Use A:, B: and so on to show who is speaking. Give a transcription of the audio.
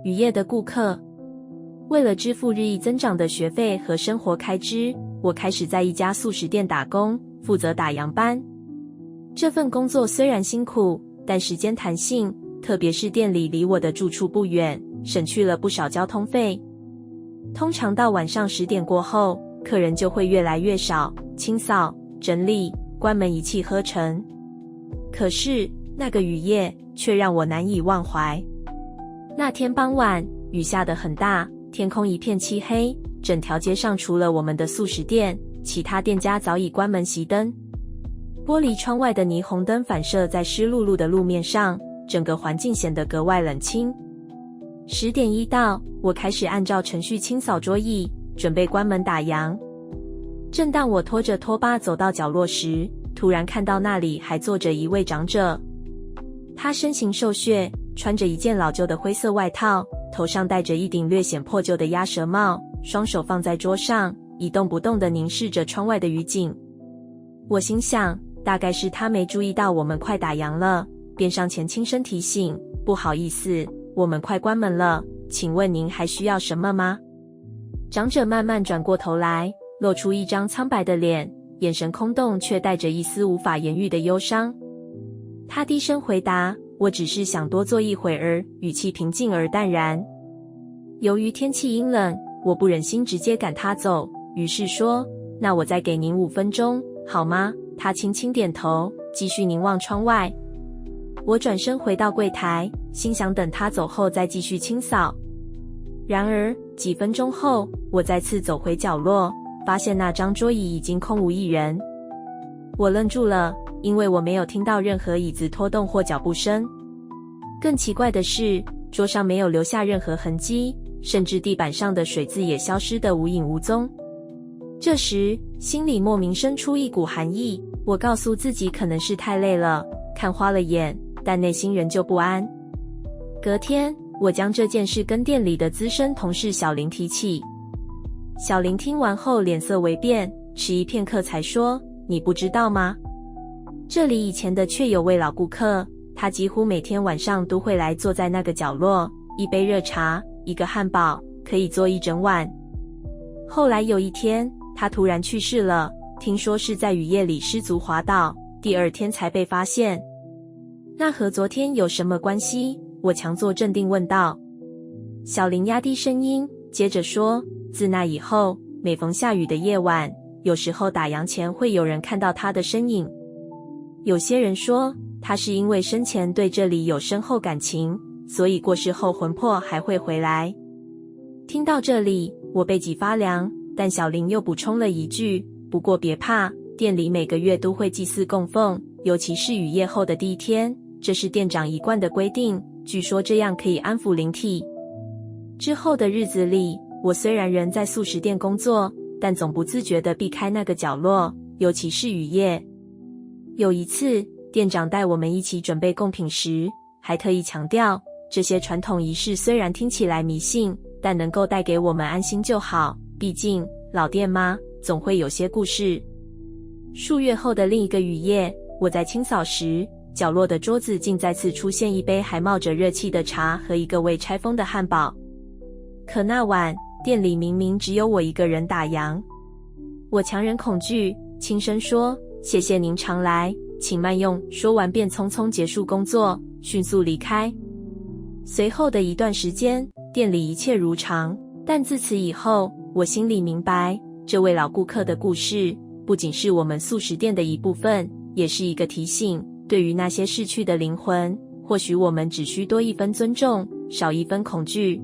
A: 雨夜的顾客。为了支付日益增长的学费和生活开支，我开始在一家素食店打工，负责打烊班。这份工作虽然辛苦，但时间弹性，特别是店里离我的住处不远，省去了不少交通费。通常到晚上10点过后，客人就会越来越少，清扫、整理、关门一气呵成。可是那个雨夜却让我难以忘怀。那天傍晚，雨下得很大，天空一片漆黑，整条街上除了我们的素食店，其他店家早已关门熄灯。玻璃窗外的霓虹灯反射在湿漉漉的路面上，整个环境显得格外冷清。10点一到，我开始按照程序清扫桌椅，准备关门打烊。正当我拖着拖把走到角落时，突然看到那里还坐着一位长者。他身形瘦削，穿着一件老旧的灰色外套，头上戴着一顶略显破旧的鸭舌帽，双手放在桌上，一动不动地凝视着窗外的雨景。我心想，大概是他没注意到我们快打烊了，便上前轻声提醒，不好意思，我们快关门了，请问您还需要什么吗？长者慢慢转过头来，露出一张苍白的脸，眼神空洞，却带着一丝无法言喻的忧伤。他低声回答，我只是想多坐一会儿，语气平静而淡然。由于天气阴冷，我不忍心直接赶他走，于是说，那我再给您5分钟，好吗？他轻轻点头，继续凝望窗外。我转身回到柜台，心想等他走后再继续清扫。然而几分钟后，我再次走回角落，发现那张桌椅已经空无一人。我愣住了，因为我没有听到任何椅子拖动或脚步声。更奇怪的是，桌上没有留下任何痕迹，甚至地板上的水渍也消失得无影无踪。这时心里莫名生出一股寒意，我告诉自己可能是太累了，看花了眼，但内心仍旧不安。隔天，我将这件事跟店里的资深同事小林提起。小林听完后脸色微变，迟疑片刻才说，你不知道吗？这里以前的确有位老顾客，他几乎每天晚上都会来坐在那个角落，一杯热茶，一个汉堡，可以坐一整晚。后来有一天，他突然去世了，听说是在雨夜里失足滑倒，第2天才被发现。那和昨天有什么关系？我强作镇定问道。小林压低声音，接着说，自那以后，每逢下雨的夜晚，有时候打烊前会有人看到他的身影。有些人说，他是因为生前对这里有深厚感情，所以过世后魂魄还会回来。听到这里，我背脊发凉，但小林又补充了一句，不过别怕，店里每个月都会祭祀供奉，尤其是雨夜后的第1天，这是店长一贯的规定，据说这样可以安抚灵体。之后的日子里，我虽然仍在素食店工作，但总不自觉地避开那个角落，尤其是雨夜。有一次，店长带我们一起准备贡品时，还特意强调，这些传统仪式虽然听起来迷信，但能够带给我们安心就好，毕竟老店嘛，总会有些故事。数月后的另一个雨夜，我在清扫时，角落的桌子竟再次出现一杯还冒着热气的茶和一个未拆封的汉堡。可那晚，店里明明只有我一个人打烊。我强忍恐惧，轻声说，谢谢您常来，请慢用。说完便匆匆结束工作，迅速离开。随后的一段时间，店里一切如常，但自此以后，我心里明白，这位老顾客的故事，不仅是我们素食店的一部分，也是一个提醒，对于那些逝去的灵魂，或许我们只需多一分尊重，少一分恐惧。